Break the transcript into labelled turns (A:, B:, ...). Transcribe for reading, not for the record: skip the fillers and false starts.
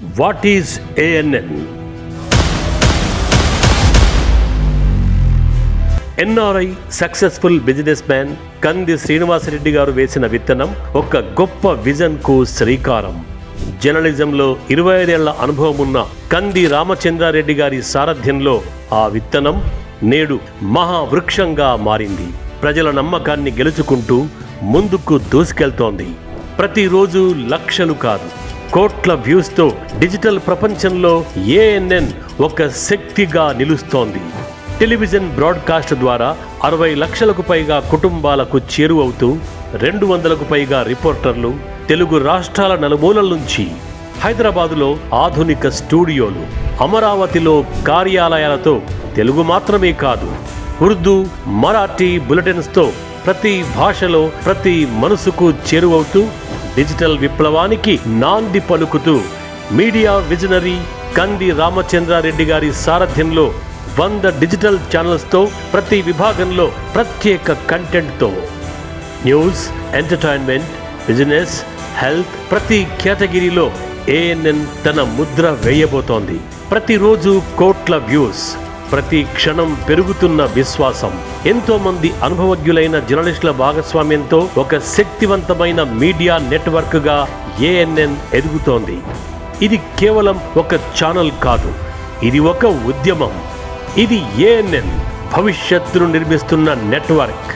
A: What is ANN? NRI successful business man కంది శ్రీనివాసరెడ్డి గారు వేసిన విత్తనం ఒక గొప్ప విజన్కు శ్రీకారం. జర్నలిజంలో 25 ఏళ్ల అనుభవం ఉన్న కంది రామచంద్రారెడ్డి గారి సారథ్యంలో ఆ విత్తనం నేడు మహావృక్షంగా మారింది. ప్రజల నమ్మకాన్ని గెలుచుకుంటూ ముందుకు దూసుకెళ్తోంది. ప్రతిరోజు లక్షలు కాదు, కోట్ల వ్యూస్తో డిజిటల్ ప్రపంచంలో ANN ఒక శక్తిగా నిలుస్తోంది. టెలివిజన్ బ్రాడ్కాస్ట్ ద్వారా 60 లక్షలకు పైగా కుటుంబాలకు చేరువవుతూ 200కు పైగా రిపోర్టర్లు తెలుగు రాష్ట్రాల నలుమూలల నుంచి, హైదరాబాదులో ఆధునిక స్టూడియోలు, అమరావతిలో కార్యాలయాలతో తెలుగు మాత్రమే కాదు ఉర్దూ, మరాఠీ బులెటిన్స్తో ప్రతి భాషలో ప్రతి మనసుకు చేరువవుతూ డిజిటల్ విప్లవానికి నాంది పలుకుతూ మీడియా విజనరీ కంది రామచంద్రారెడ్డి గారి సారథ్యంలో 100 డిజిటల్ ఛానల్స్తో ప్రతి విభాగంలో ప్రత్యేక కంటెంట్తో న్యూస్, ఎంటర్టైన్మెంట్, బిజినెస్, హెల్త్ ప్రతి కేటగిరీలో ANN తన ముద్ర వేయబోతోంది. ప్రతిరోజు కోట్ల వ్యూస్, ప్రతి క్షణం పెరుగుతున్న విశ్వాసం, ఎంతో మంది అనుభవజ్ఞులైన జర్నలిస్టుల భాగస్వామ్యంతో ఒక శక్తివంతమైన మీడియా నెట్వర్క్గా ANN ఎదుగుతోంది. ఇది కేవలం ఒక ఛానల్ కాదు, ఇది ఒక ఉద్యమం. ఇది ANN భవిష్యత్తును నిర్మిస్తున్న నెట్వర్క్.